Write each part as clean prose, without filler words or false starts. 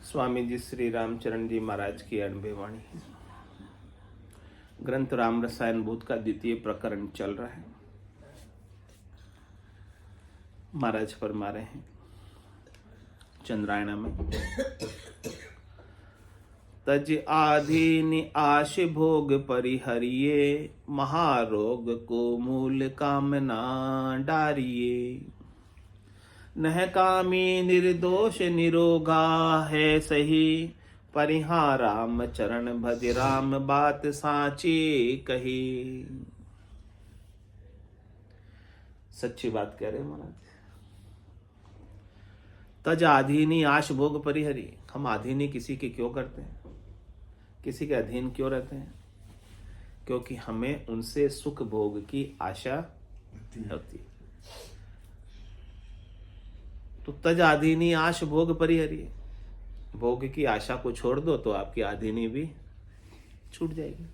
स्वामी जी श्री रामचरण जी महाराज की अणभे वाणी। ग्रंथ राम रसायन भूत का द्वितीय प्रकरण चल रहा है। महाराज फरमा रहे हैं चंद्रायण में, तज आधीन आश भोग परिहरिये, महारोग को मूल कामना डारिये। नह कामी निर्दोष निरोगा है सही, परिहा राम चरण भज राम बात साची कही। सच्ची बात कह रहे महाराज। तज आधीनी आश भोग परिहरी, हम आधीनी किसी के क्यों करते हैं, किसी के अधीन क्यों रहते हैं? क्योंकि हमें उनसे सुख भोग की आशा होती है। तो तज आधीनी आश भोग परिहरी, भोग की आशा को छोड़ दो तो आपकी आधीनी भी छूट जाएगी,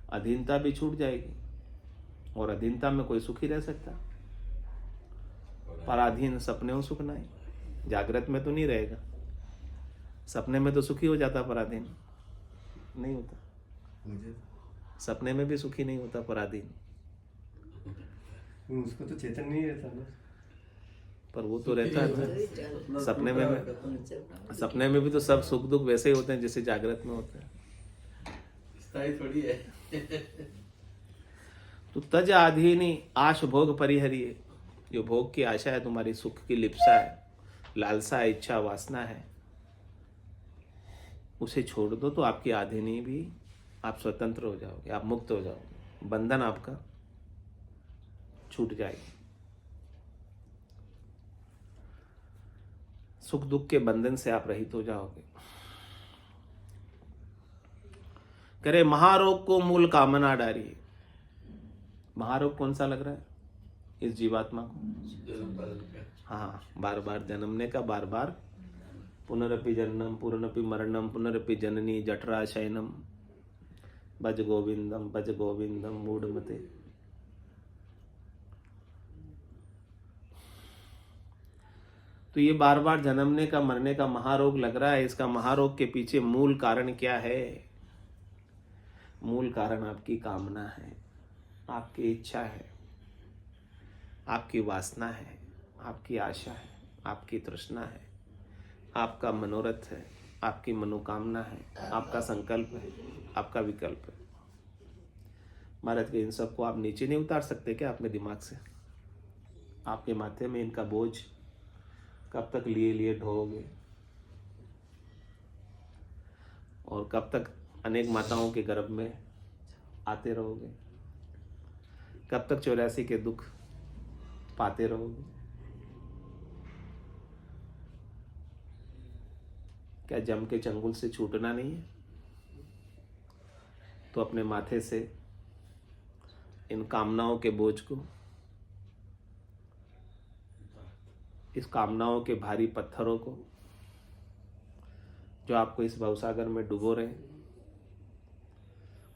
अधीनता भी छूट जाएगी। और अधीनता में कोई सुखी रह सकता? पराधीन सपने हो सुख नहीं, जागृत में तो नहीं रहेगा, सपने में तो सुखी हो जाता, पराधीन नहीं होता। सपने में भी सुखी नहीं होता पराधीन, उसको तो चेतन नहीं रहता ना, पर वो तो रहता है सपने में भी तो सब सुख दुख वैसे ही होते हैं जैसे जागृत में होते हैं, स्थायी थोड़ी है। तो तज आधीनी आश भोग परिहरिये, जो भोग की आशा है, तुम्हारी सुख की लिप्सा है, लालसा है, इच्छा वासना है, उसे छोड़ दो तो आपकी आधीनी भी, आप स्वतंत्र हो जाओगे, आप मुक्त हो जाओगे, बंधन आपका छूट जाएगी। सुख दुख के बंधन से आप रहित हो जाओगे। करे महारोग को मूल कामना डारिये। महारोग कौन सा लग रहा है इस जीवात्मा को? हाँ, बार बार जन्मने का, बार बार पुनरपि जन्म पुनरपि मरणम पुनरपि जननी जठरा शयनम, भज गोविंदम मूढ़मते। तो ये बार बार जन्मने का मरने का महारोग लग रहा है। इसका महारोग के पीछे मूल कारण क्या है? मूल कारण आपकी कामना है, आपकी इच्छा है, आपकी वासना है, आपकी आशा है, आपकी तृष्णा है, आपका मनोरथ है, आपकी मनोकामना है, आपका संकल्प है, आपका विकल्प है। महाराज के इन सबको आप नीचे नहीं उतार सकते क्या अपने दिमाग से? आपके माथे में इनका बोझ कब तक लिए लिए ढोओगे? और कब तक अनेक माताओं के गर्भ में आते रहोगे? कब तक 84 के दुख पाते रहोगे? क्या जम के चंगुल से छूटना नहीं है? तो अपने माथे से इन कामनाओं के बोझ को, इस कामनाओं के भारी पत्थरों को जो आपको इस भवसागर में डुबो रहे हैं,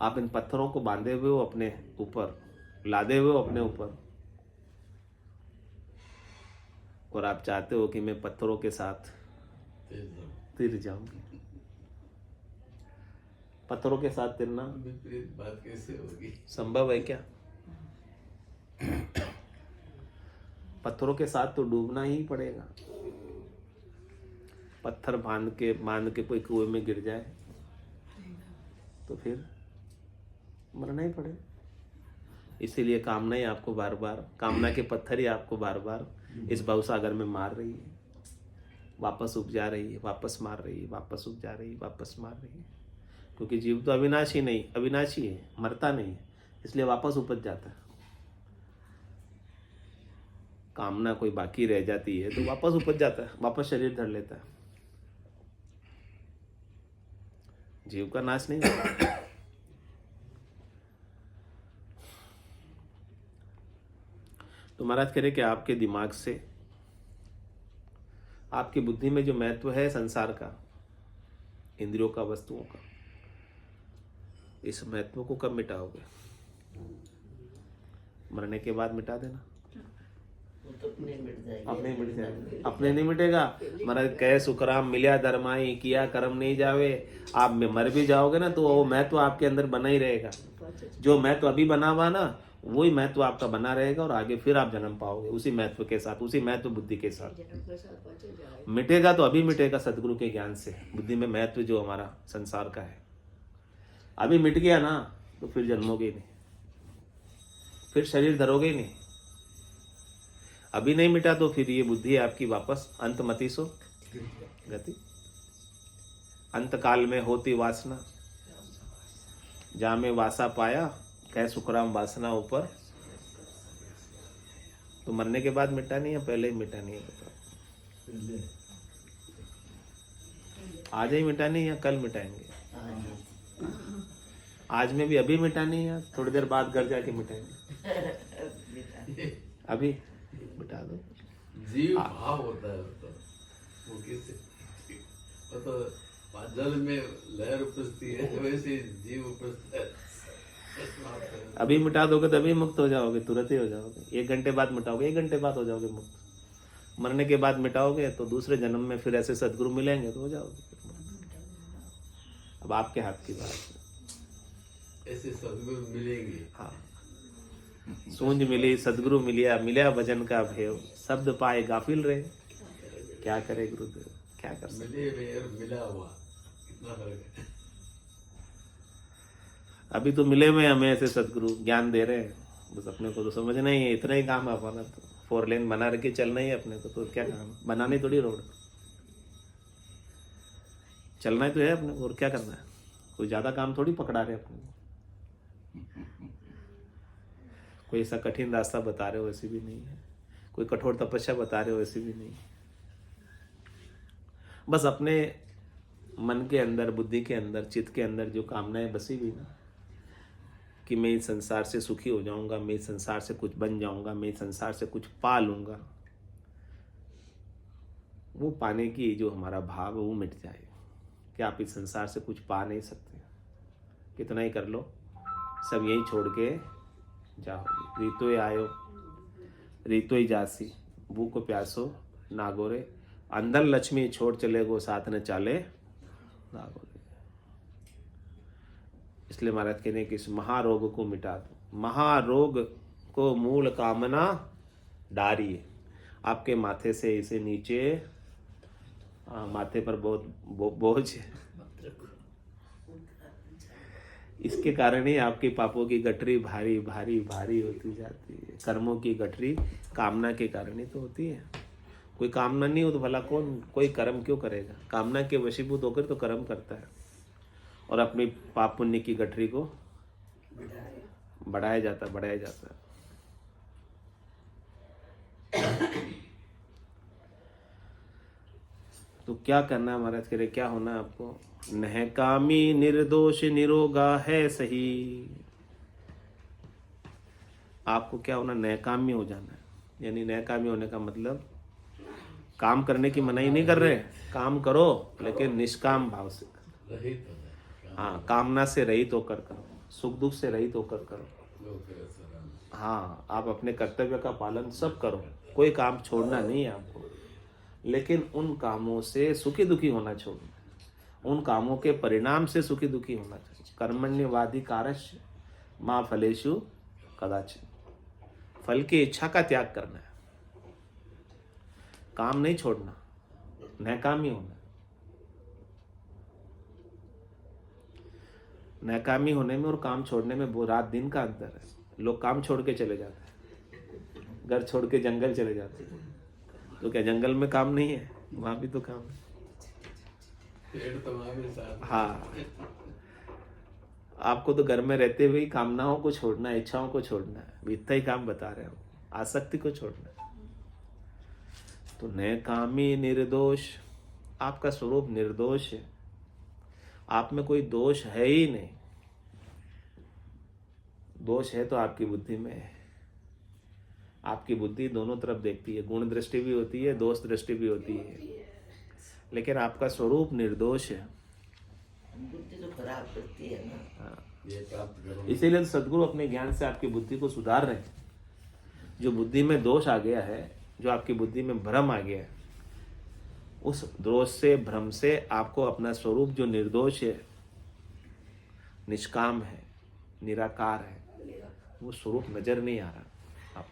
आप इन पत्थरों को बांधे हुए हो अपने ऊपर, लादे हुए हो अपने ऊपर, और आप चाहते हो कि मैं पत्थरों के साथ तिर जाऊंगी। पत्थरों के साथ तिरना विपरीत बात कैसे होगी? संभव है क्या? पत्थरों के साथ तो डूबना ही पड़ेगा। पत्थर बांध के कोई कुएं में गिर जाए तो फिर मरना ही पड़ेगा। इसीलिए कामना ही आपको बार बार, कामना के पत्थर ही आपको बार बार इस भवसागर में मार रही है, वापस उपजा रही है, वापस मार रही है, वापस उपजा रही है, वापस मार रही है। क्योंकि जीव तो अविनाशी है, मरता नहीं है, इसलिए वापस उपज जाता है। कामना कोई बाकी रह जाती है तो वापस उपज जाता है, वापस शरीर धर लेता है। जीव का नाश नहीं होता। तो महाराज कह रहे कि आपके दिमाग से, आपकी बुद्धि में जो महत्व है संसार का, इंद्रियों का, वस्तुओं का, इस महत्व को कब मिटाओगे? मरने के बाद मिटा देना। वो तो अपने मिट जाएगा। अपने मिट जाएगा, अपने नहीं मिटेगा। महाराज कहे सुखराम मिल्या धर्माई किया कर्म नहीं जावे। आप में मर भी जाओगे ना तो वो महत्व आपके अंदर बना ही रहेगा। जो महत्व अभी बना हुआ ना वही महत्व आपका बना रहेगा और आगे फिर आप जन्म पाओगे उसी महत्व के साथ, उसी महत्व बुद्धि के साथ। मिटेगा तो अभी मिटेगा सदगुरु के ज्ञान से। बुद्धि में महत्व जो हमारा संसार का है अभी मिट गया ना तो फिर जन्मोगे ही नहीं, फिर शरीर धरोगे ही नहीं। अभी नहीं मिटा तो फिर ये बुद्धि आपकी वापस अंतमति सो गति। अंत काल में होती वासना जा में वासा पाया कह सुखराम वासना ऊपर। तो मरने के बाद मिटा नहीं है पहले ही मिटा नहीं है? बताओ आज ही मिटा नहीं है कल मिटाएंगे? आज में भी अभी मिटा नहीं है, थोड़ी देर बाद घर जाके मिटाएंगे। अभी मिटा दो। जीव भाव होता है वो किससे वो तो जल में लहर उपजती है वैसे जीव उपजता है। अभी मिटा दोगे तभी मुक्त हो जाओगे, तुरंत ही हो जाओगे। 1 घंटे बाद मिटाओगे 1 घंटे बाद हो जाओगे मुक्त। मरने के बाद मिटाओगे तो दूसरे जन्म में फिर ऐसे सदगुरु मिलेंगे तो हो जाओगे। अब आपके हाथ की बात है। ऐसे सदगुरु मिलेंगे। हाँ सूंझ मिली सदगुरु मिलिया मिला भजन का भेव शब्द पाए गाफिल रहे। क्या करे गुरुदेव, क्या कर सकते। मिले में और मिला हुआ कितना फर्क है। अभी तो मिले में हमें ऐसे सदगुरु ज्ञान दे रहे हैं, बस अपने को तो समझना ही है। इतना ही काम है अपना तो 4 लेन बना रखे चलना ही है अपने को। तो क्या काम, बनानी थोड़ी रोड, चलना ही तो है अपने को। और क्या करना है, कोई ज्यादा काम थोड़ी पकड़ा रहे अपने को। कोई ऐसा कठिन रास्ता बता रहे हो वैसे भी नहीं है, कोई कठोर तपस्या बता रहे हो वैसे भी नहीं है। बस अपने मन के अंदर, बुद्धि के अंदर, चित्त के अंदर जो कामनाएं बसी हुई ना कि मैं इस संसार से सुखी हो जाऊंगा, मैं इस संसार से कुछ बन जाऊंगा, मैं इस संसार से कुछ पा लूंगा, वो पाने की जो हमारा भाव है वो मिट जाए कि आप इस संसार से कुछ पा नहीं सकते। कितना ही कर लो सब यही छोड़ के जाओगे। रीतोय आयो रीतोय जासी भूखो प्यासो नागोरे अंदर लक्ष्मी छोड़ चले गो साथ न चाले नागोरे। इसलिए महाराज कहते हैं कि इस महारोग को मिटा दो। महारोग को मूल कामना डारिए। आपके माथे से इसे नीचे, माथे पर बहुत बोझ है, इसके कारण ही आपके पापों की गठरी भारी भारी भारी होती जाती है। कर्मों की गठरी कामना के कारण ही तो होती है। कोई कामना नहीं हो तो भला कौन कोई कर्म क्यों करेगा। कामना के वशीभूत होकर तो कर्म करता है और अपनी पाप पुण्य की गठरी को बढ़ाया जाता है। तो क्या करना है महाराज कह रहे, क्या होना है आपको? नह कामी निर्दोष निरोगा है सही। आपको क्या होना? नहकामी हो जाना है। यानी नहकामी होने का मतलब काम करने की मनाही नहीं कर रहे, काम करो लेकिन निष्काम भाव से करो। रहित होना है। हाँ, कामना से रहित होकर करो, सुख दुख से रहित होकर करो। हाँ, आप अपने कर्तव्य का पालन सब करो, कोई काम छोड़ना नहीं है आपको, लेकिन उन कामों से सुखी दुखी होना छोड़ना, उन कामों के परिणाम से सुखी दुखी होना चाहिए। कर्मण्यवादी कारस्य मां फलेषु कदाचिन। फल की इच्छा का त्याग करना है, काम नहीं छोड़ना, नहकामी होना। नहकामी होने में और काम छोड़ने में वो रात दिन का अंतर है। लोग काम छोड़ के चले जाते हैं, घर छोड़ के जंगल चले जाते हैं। तो क्या जंगल में काम नहीं है? वहां भी तो काम है। पेड़ तो वहां भी साथ। हाँ, आपको तो घर में रहते हुए कामनाओं को छोड़ना है, इच्छाओं को छोड़ना है। इतना ही काम बता रहे हो, आसक्ति को छोड़ना है। तो नैकामी निर्दोष, आपका स्वरूप निर्दोष है, आप में कोई दोष है ही नहीं। दोष है तो आपकी बुद्धि में है। आपकी बुद्धि दोनों तरफ देखती है, गुण दृष्टि भी होती है, दोष दृष्टि भी होती है, लेकिन आपका स्वरूप निर्दोष है। बुद्धि तो खराब करती है ना। हाँ, ये प्राप्त करो। इसीलिए तो सदगुरु अपने ज्ञान से आपकी बुद्धि को सुधार रहे हैं। जो बुद्धि में दोष आ गया है, जो आपकी बुद्धि में भ्रम आ गया है, उस दोष से, भ्रम से आपको अपना स्वरूप जो निर्दोष है, निष्काम है, निराकार है, वो स्वरूप नजर नहीं आ रहा। आप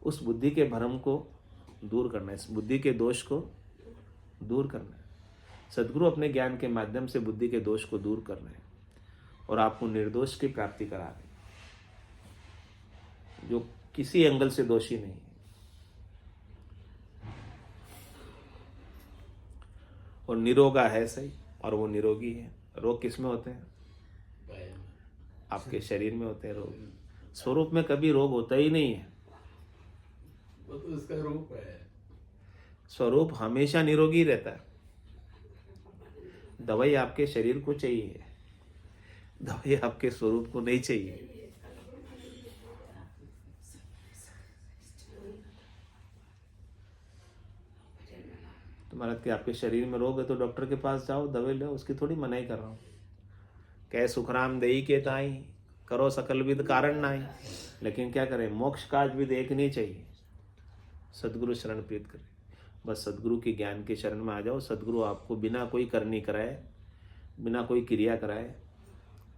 उस बुद्धि के भ्रम को दूर करना है, इस बुद्धि के दोष को दूर करना है। सद्गुरु अपने ज्ञान के माध्यम से बुद्धि के दोष को दूर कर रहे हैं और आपको निर्दोष की प्राप्ति करा रहे हैं, जो किसी एंगल से दोषी नहीं है। और निरोगा है सही, और वो निरोगी है। रोग किस में होते हैं? आपके शरीर में होते हैं रोग। स्वरूप में कभी रोग होता ही नहीं है। वो तो उसका रूप है। स्वरूप हमेशा निरोगी रहता है। दवाई आपके शरीर को चाहिए, दवाई आपके स्वरूप को नहीं चाहिए। तुम्हारा कि आपके शरीर में रोग है तो डॉक्टर के पास जाओ, दवाई लो, उसकी थोड़ी मनाही कर रहा हूँ। कह सुखराम देई के ताई, करो सकल विद कारण नाई। लेकिन क्या करें, मोक्ष काज विद एक नहीं चाहिए। सदगुरु शरण प्रीत करें, बस सदगुरु के ज्ञान के शरण में आ जाओ। सदगुरु आपको बिना कोई करनी कराए, बिना कोई क्रिया कराए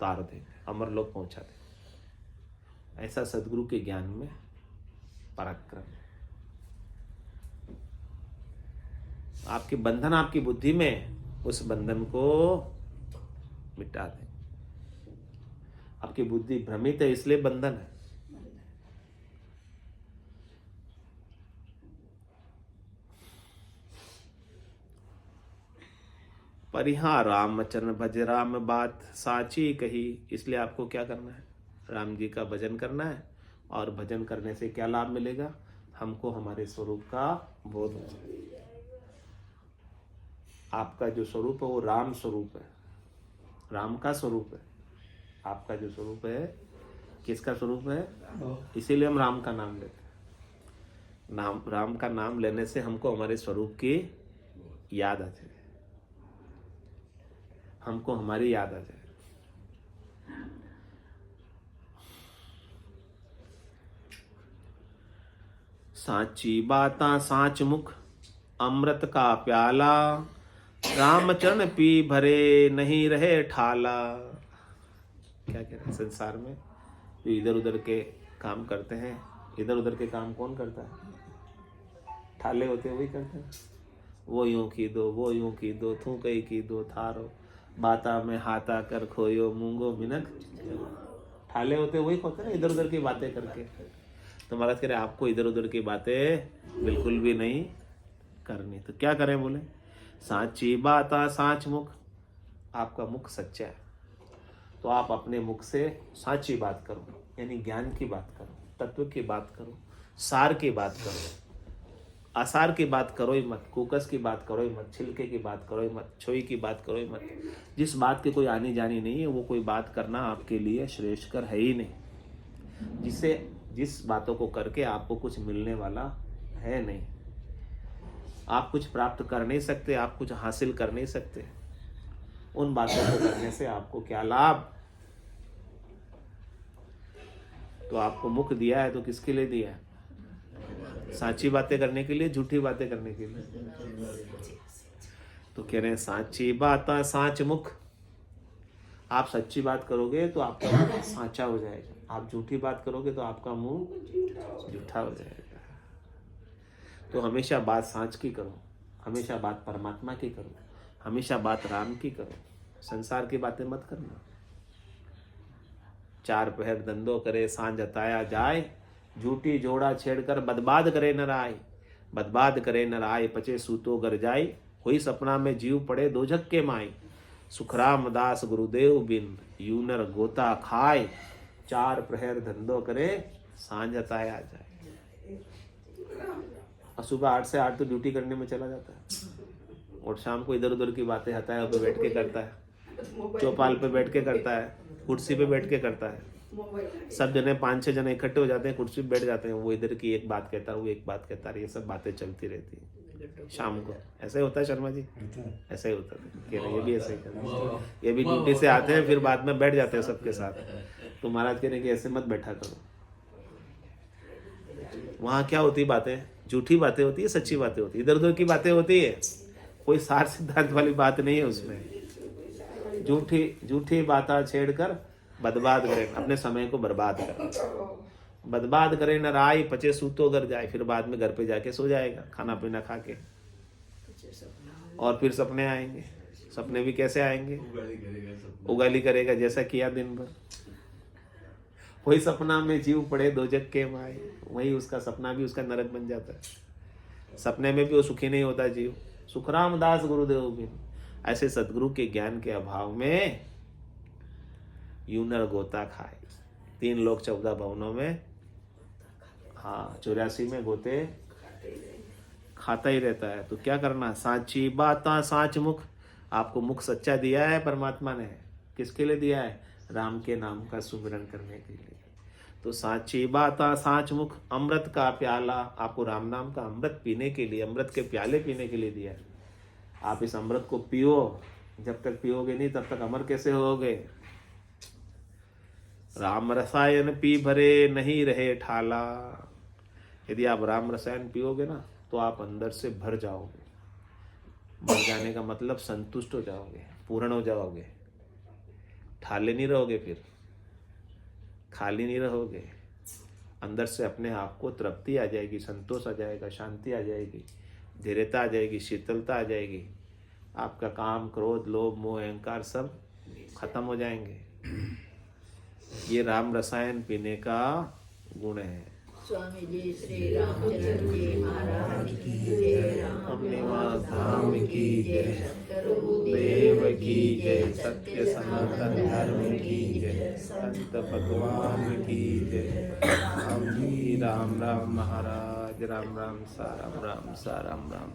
तार दे, अमर लोक पहुंचा दे। ऐसा सदगुरु के ज्ञान में पराक्रम। आपके बंधन आपकी बुद्धि में, उस बंधन को मिटा दे। आपकी बुद्धि भ्रमित है इसलिए बंधन है। परिहा राम वचन भज राम बात साची कही। इसलिए आपको क्या करना है? राम जी का भजन करना है। और भजन करने से क्या लाभ मिलेगा? हमको हमारे स्वरूप का बोध हो जाए। आपका जो स्वरूप है वो राम स्वरूप है, राम का स्वरूप है। आपका जो स्वरूप है किसका स्वरूप है? इसीलिए हम राम का नाम लेते हैं। राम का नाम लेने से हमको हमारे स्वरूप की याद आ जाए, हमको हमारी याद आ जाए। साची बाता साच मुख, अमृत का प्याला, रामचरण पी भरे नहीं रहे ठाला। क्या कह रहे हैं? संसार में जो इधर उधर के काम करते हैं, इधर उधर के काम कौन करता है? ठाले होते हैं वही करते हैं। वो यूं की दो, वो यूं की दो, थू कई की दो थारो, बाता में हाथा कर खोयो मूंगो मिनक। ठाले होते वही होते ना, इधर उधर की बातें करके। तो महाराज कह रहे आपको इधर उधर की बातें बिल्कुल भी नहीं करनी। तो क्या करें? बोले साची बाता साच मुख। आपका मुख सच्चा है तो आप अपने मुख से साची बात करो, यानी ज्ञान की बात करो, तत्व की बात करो, सार की बात करो। आसार की बात करो ही मत, कुकस की बात करो ही मत, छिलके की बात करो ही मत, छोई की बात करो ही मत। जिस बात की कोई आनी जानी नहीं है वो कोई बात करना आपके लिए श्रेष्ठकर है ही नहीं। जिस बातों को करके आपको कुछ मिलने वाला है नहीं, आप कुछ प्राप्त कर नहीं सकते, आप कुछ हासिल कर नहीं सकते, उन बातों को करने से आपको क्या लाभ? तो आपको मुख दिया है तो किसके लिए दिया है? साची बातें करने के लिए, झूठी बातें करने के लिए। तो कह रहे हैं साची बाता साच मुख। आप सच्ची बात करोगे तो आपका मुख साचा हो जाएगा, आप झूठी बात करोगे तो आपका मुंह झूठा हो जाएगा। तो हमेशा बात साच की करो, हमेशा बात परमात्मा की करो, हमेशा बात राम की करो। संसार की बातें मत करना। चार पहर धंधो करे सांझ अताया जाए, झूठी जोड़ा छेड़कर बदबाद करे नर आए। बदबाद करे नर आए पचे सूतो गर जाए, कोई सपना में जीव पड़े दोजक के माए। सुखराम दास गुरुदेव बिन यूनर गोता खाए, चार प्रहर धंधो करे सांझ अताया जाए। और सुबह 8 से 8 तो ड्यूटी करने में चला जाता है और शाम को इधर उधर की बातें हताया पे बैठ के करता है, चौपाल पे बैठ के करता है, कुर्सी पे बैठ के करता है। सब जने 5-6 जने इकट्ठे हो जाते हैं, कुर्सी पे बैठ जाते हैं, वो इधर की एक बात कहता है, वो एक बात कहता है, ये सब बातें चलती रहती है शाम को। ऐसा ही होता है शर्मा जी, ऐसा ही होता है। कह रहे ये भी ऐसे ही करते हैं, ये भी ड्यूटी से आते हैं फिर बाद में बैठ जाते हैं सबके साथ। तो महाराज कह रहे कि ऐसे मत बैठा करो। वहाँ क्या होती बातें? झूठी बातें होती है, सच्ची बातें होती है, इधर उधर की बातें होती है, कोई सार सिद्धांत वाली बात नहीं है उसमें। झूठी झूठी बातें छेड़कर बर्बाद करें, अपने समय को बर्बाद करें, बर्बाद करे न राय पचे सूतो अगर जाए, फिर बाद में घर पे जाके सो जाएगा खाना पीना खा के, और फिर सपने आएंगे। सपने भी कैसे आएंगे? उगाली करेगा सपना। उगाली करेगा जैसा किया दिन भर। कोई सपना में जीव पड़े दो जग के माए, वही उसका सपना भी उसका नरक बन जाता है। सपने में भी वो सुखी नहीं होता जीव। सुखराम दास गुरुदेव बिन, ऐसे सदगुरु के ज्ञान के अभाव में यूं नर गोता खाए। 3 लोक 14 भवनों में, हाँ 84 में गोते खाता ही रहता है। तो क्या करना? साची बाता साच मुख। आपको मुख सच्चा दिया है परमात्मा ने। किसके लिए दिया है? राम के नाम का सुमिरन करने के लिए। तो साची बाता साच मुख, अमृत का प्याला आपको राम नाम का अमृत पीने के लिए, अमृत के प्याले पीने के लिए दिया है। आप इस अमृत को पियो, जब तक पियोगे नहीं तब तक अमर कैसे होगे? राम रसायन पी भरे नहीं रहे ठाला। यदि आप राम रसायन पियोगे ना तो आप अंदर से भर जाओगे। भर जाने का मतलब संतुष्ट हो जाओगे, पूर्ण हो जाओगे, ठाले नहीं रहोगे, फिर खाली नहीं रहोगे। अंदर से अपने आप को तृप्ति आ जाएगी, संतोष आ जाएगा, शांति आ जाएगी, धीरता आ जाएगी, शीतलता आ जाएगी। आपका काम, क्रोध, लोभ, मोह, अहंकार सब खत्म हो जाएंगे। ये राम रसायन पीने का गुण है। स्वामी जी श्री रामचंद्र जी महाराज की जय। अपने धाम की जय, देव की जय, सत्य सनातन धर्म की जय, संत भगवान की जय। राम राम महाराज, राम राम सा राम राम सा राम राम।